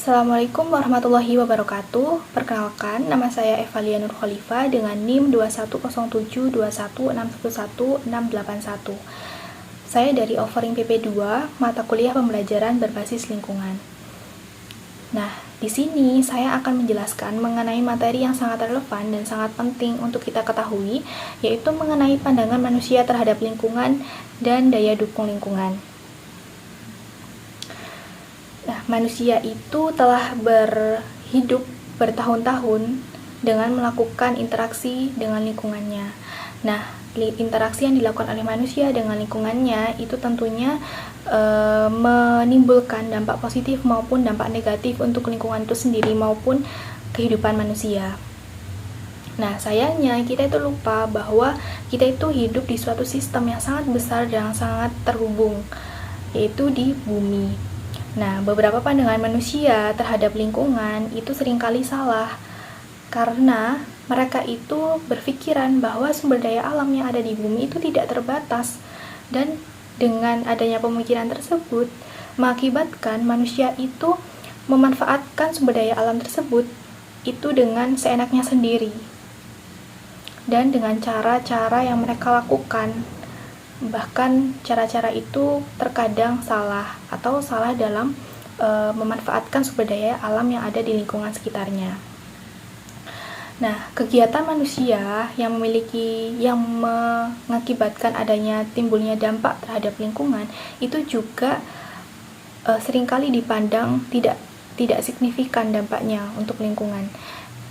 Assalamualaikum warahmatullahi wabarakatuh. Perkenalkan, nama saya Evalia Nur Khalifa dengan NIM 210721611681. Saya dari offering PP2, mata kuliah pembelajaran berbasis lingkungan. Nah, di sini saya akan menjelaskan mengenai materi yang sangat relevan dan sangat penting untuk kita ketahui, yaitu mengenai pandangan manusia terhadap lingkungan dan daya dukung lingkungan. Nah, manusia itu telah berhidup bertahun-tahun dengan melakukan interaksi dengan lingkungannya. Nah, interaksi yang dilakukan oleh manusia dengan lingkungannya itu tentunya menimbulkan dampak positif maupun dampak negatif untuk lingkungan itu sendiri maupun kehidupan manusia. Nah, sayangnya kita itu lupa bahwa kita itu hidup di suatu sistem yang sangat besar dan sangat terhubung, yaitu di bumi. Nah, beberapa pandangan manusia terhadap lingkungan itu seringkali salah karena mereka itu berpikiran bahwa sumber daya alam yang ada di bumi itu tidak terbatas, dan dengan adanya pemikiran tersebut mengakibatkan manusia itu memanfaatkan sumber daya alam tersebut itu dengan seenaknya sendiri dan dengan cara-cara yang mereka lakukan. Bahkan cara-cara itu terkadang salah atau salah dalam memanfaatkan sumber daya alam yang ada di lingkungan sekitarnya. Nah, kegiatan manusia yang mengakibatkan adanya timbulnya dampak terhadap lingkungan itu juga seringkali dipandang tidak signifikan dampaknya untuk lingkungan.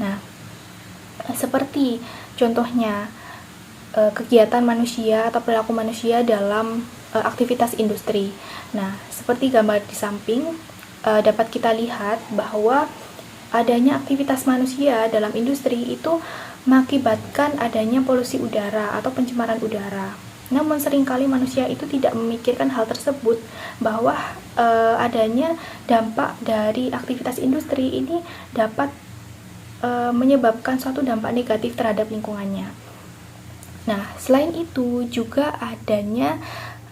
Nah, seperti contohnya kegiatan manusia atau perilaku manusia dalam aktivitas industri. Nah, seperti gambar di samping dapat kita lihat bahwa adanya aktivitas manusia dalam industri itu mengakibatkan adanya polusi udara atau pencemaran udara. Namun seringkali manusia itu tidak memikirkan hal tersebut, bahwa adanya dampak dari aktivitas industri ini dapat menyebabkan suatu dampak negatif terhadap lingkungannya. Nah, selain itu juga adanya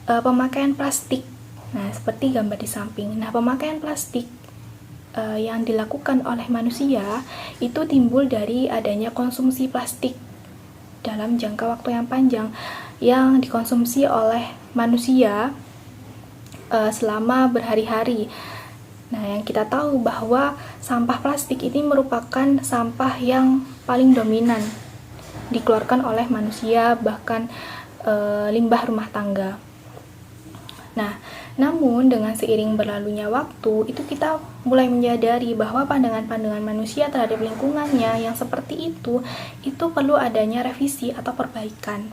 pemakaian plastik. Nah, seperti gambar di samping. Nah, pemakaian plastik yang dilakukan oleh manusia itu timbul dari adanya konsumsi plastik dalam jangka waktu yang panjang yang dikonsumsi oleh manusia selama berhari-hari. Nah, yang kita tahu bahwa sampah plastik ini merupakan sampah yang paling dominan dikeluarkan oleh manusia, bahkan limbah rumah tangga. Nah, namun dengan seiring berlalunya waktu, itu kita mulai menyadari bahwa pandangan-pandangan manusia terhadap lingkungannya yang seperti itu perlu adanya revisi atau perbaikan.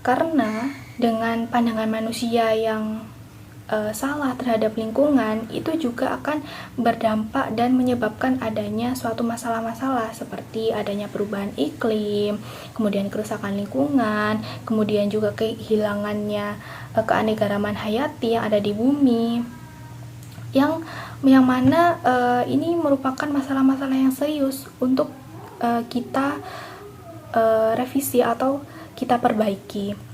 Karena dengan pandangan manusia yang salah terhadap lingkungan itu juga akan berdampak dan menyebabkan adanya suatu masalah-masalah seperti adanya perubahan iklim, kemudian kerusakan lingkungan, kemudian juga kehilangannya keanekaragaman hayati yang ada di bumi, yang mana ini merupakan masalah-masalah yang serius untuk kita revisi atau kita perbaiki.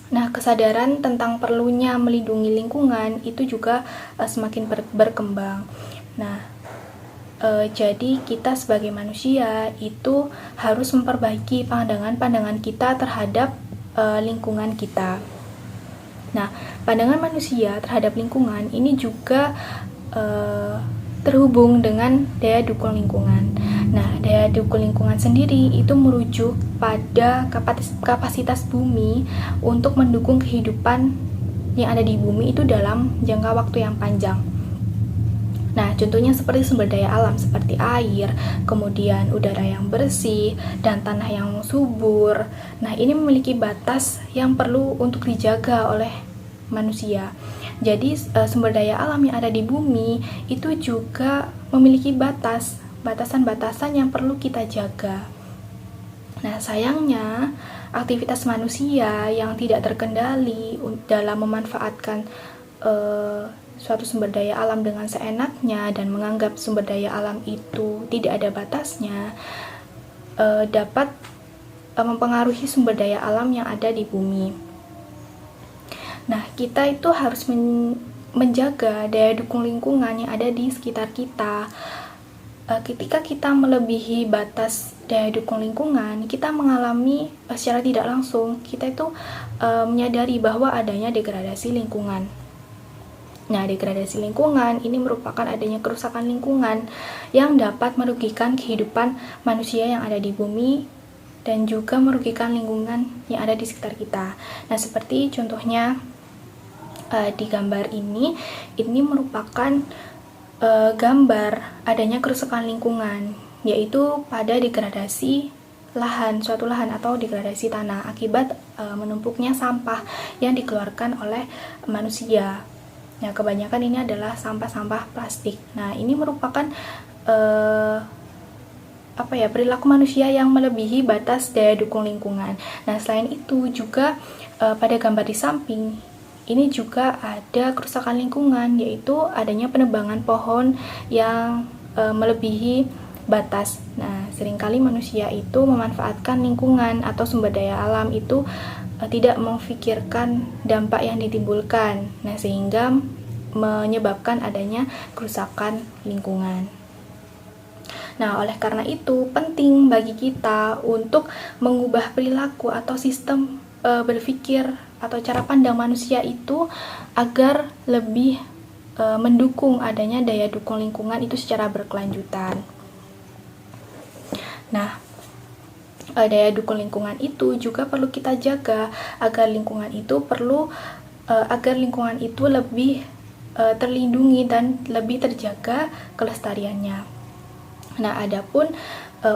Nah, kesadaran tentang perlunya melindungi lingkungan itu juga semakin berkembang. Nah, jadi kita sebagai manusia itu harus memperbaiki pandangan-pandangan kita terhadap lingkungan kita. Nah, pandangan manusia terhadap lingkungan ini juga terhubung dengan daya dukung lingkungan. Nah, daya dukung lingkungan sendiri itu merujuk pada kapasitas bumi untuk mendukung kehidupan yang ada di bumi itu dalam jangka waktu yang panjang. Nah, contohnya seperti sumber daya alam seperti air, kemudian udara yang bersih, dan tanah yang subur. Nah, ini memiliki batas yang perlu untuk dijaga oleh manusia. Jadi, sumber daya alam yang ada di bumi itu juga memiliki batasan-batasan yang perlu kita jaga. Nah, sayangnya aktivitas manusia yang tidak terkendali dalam memanfaatkan suatu sumber daya alam dengan seenaknya dan menganggap sumber daya alam itu tidak ada batasnya dapat mempengaruhi sumber daya alam yang ada di bumi. Nah, kita itu harus menjaga daya dukung lingkungan yang ada di sekitar kita. Ketika kita melebihi batas daya dukung lingkungan, kita mengalami secara tidak langsung, kita itu menyadari bahwa adanya degradasi lingkungan. Nah, degradasi lingkungan ini merupakan adanya kerusakan lingkungan yang dapat merugikan kehidupan manusia yang ada di bumi dan juga merugikan lingkungan yang ada di sekitar kita. Nah, seperti contohnya di gambar ini merupakan gambar adanya kerusakan lingkungan, yaitu pada degradasi suatu lahan atau degradasi tanah akibat menumpuknya sampah yang dikeluarkan oleh manusia. Nah, kebanyakan ini adalah sampah-sampah plastik. Nah, ini merupakan perilaku manusia yang melebihi batas daya dukung lingkungan. Nah, selain itu juga pada gambar di samping ini juga ada kerusakan lingkungan, yaitu adanya penebangan pohon yang melebihi batas. Nah, seringkali manusia itu memanfaatkan lingkungan atau sumber daya alam itu tidak memfikirkan dampak yang ditimbulkan. Nah, sehingga menyebabkan adanya kerusakan lingkungan. Nah, oleh karena itu penting bagi kita untuk mengubah perilaku atau sistem berpikir atau cara pandang manusia itu agar lebih mendukung adanya daya dukung lingkungan itu secara berkelanjutan. Nah, daya dukung lingkungan itu juga perlu kita jaga agar lingkungan itu lebih terlindungi dan lebih terjaga kelestariannya. Nah, adapun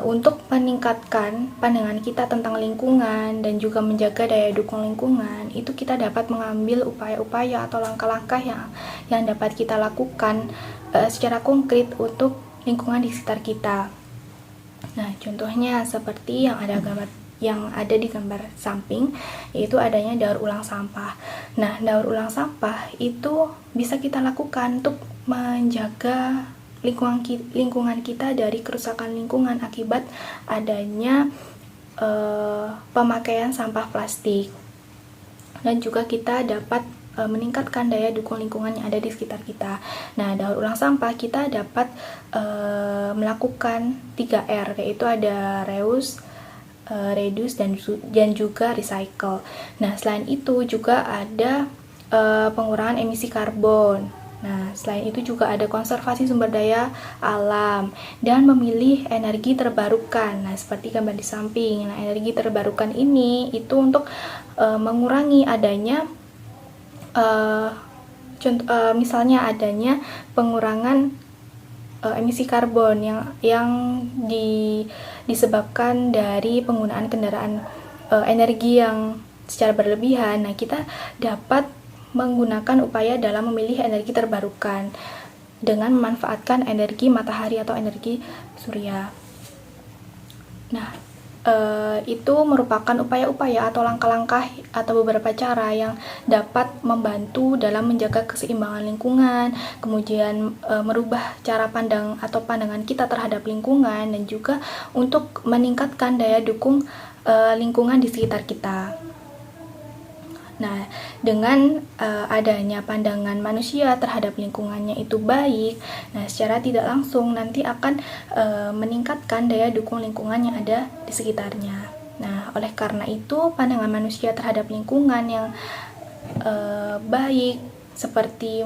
untuk meningkatkan pandangan kita tentang lingkungan dan juga menjaga daya dukung lingkungan, itu kita dapat mengambil upaya-upaya atau langkah-langkah yang dapat kita lakukan secara konkret untuk lingkungan di sekitar kita. Nah, contohnya seperti yang ada di gambar samping, yaitu adanya daur ulang sampah. Nah, daur ulang sampah itu bisa kita lakukan untuk menjaga lingkungan kita dari kerusakan lingkungan akibat adanya pemakaian sampah plastik. Dan juga kita dapat meningkatkan daya dukung lingkungan yang ada di sekitar kita. Nah, daur ulang sampah kita dapat melakukan 3R, yaitu ada reuse, reduce, dan juga recycle. Nah, selain itu juga ada pengurangan emisi karbon. Nah, selain itu juga ada konservasi sumber daya alam dan memilih energi terbarukan. Nah, seperti gambar di samping. Nah, energi terbarukan ini itu untuk mengurangi adanya misalnya adanya pengurangan emisi karbon yang disebabkan dari penggunaan kendaraan energi yang secara berlebihan. Nah, kita dapat menggunakan upaya dalam memilih energi terbarukan dengan memanfaatkan energi matahari atau energi surya. Nah, itu merupakan upaya-upaya atau langkah-langkah atau beberapa cara yang dapat membantu dalam menjaga keseimbangan lingkungan, kemudian merubah cara pandang atau pandangan kita terhadap lingkungan, dan juga untuk meningkatkan daya dukung lingkungan di sekitar kita. Nah, dengan adanya pandangan manusia terhadap lingkungannya itu baik, nah secara tidak langsung nanti akan meningkatkan daya dukung lingkungan yang ada di sekitarnya. Nah, oleh karena itu pandangan manusia terhadap lingkungan yang baik seperti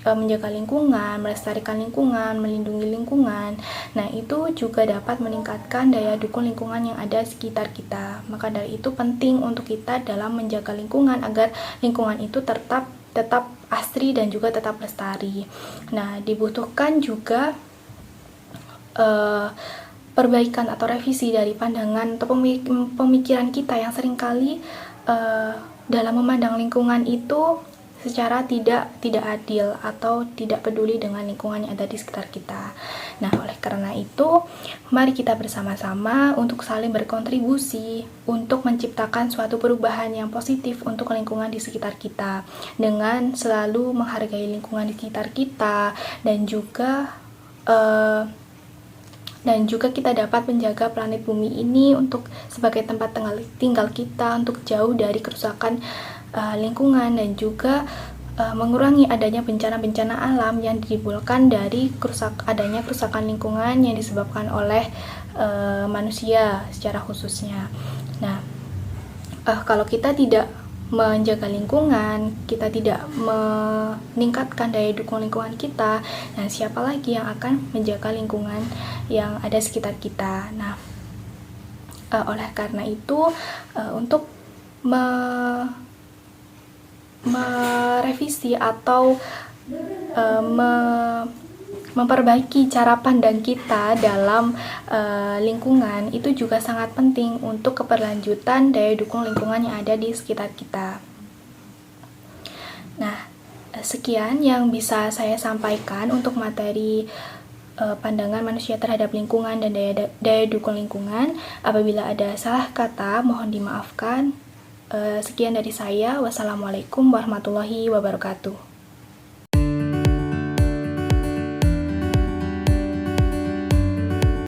menjaga lingkungan, melestarikan lingkungan, melindungi lingkungan. Nah, itu juga dapat meningkatkan daya dukung lingkungan yang ada di sekitar kita. Maka dari itu penting untuk kita dalam menjaga lingkungan agar lingkungan itu tetap asri dan juga tetap lestari. Nah, dibutuhkan juga perbaikan atau revisi dari pandangan atau pemikiran kita yang seringkali dalam memandang lingkungan itu secara tidak adil atau tidak peduli dengan lingkungan yang ada di sekitar kita. Nah, oleh karena itu, mari kita bersama-sama untuk saling berkontribusi untuk menciptakan suatu perubahan yang positif untuk lingkungan di sekitar kita dengan selalu menghargai lingkungan di sekitar kita dan juga kita dapat menjaga planet bumi ini untuk sebagai tempat tinggal kita untuk jauh dari kerusakan lingkungan dan juga mengurangi adanya bencana-bencana alam yang ditimbulkan dari adanya kerusakan lingkungan yang disebabkan oleh manusia secara khususnya. Nah, kalau kita tidak menjaga lingkungan, kita tidak meningkatkan daya dukung lingkungan kita, nah siapa lagi yang akan menjaga lingkungan yang ada sekitar kita? Nah, oleh karena itu, untuk merevisi atau memperbaiki cara pandang kita dalam lingkungan itu juga sangat penting untuk keberlanjutan daya dukung lingkungan yang ada di sekitar kita. Nah, sekian yang bisa saya sampaikan untuk materi pandangan manusia terhadap lingkungan dan daya dukung lingkungan. Apabila ada salah kata, mohon dimaafkan. Sekian dari saya. Wassalamualaikum warahmatullahi wabarakatuh.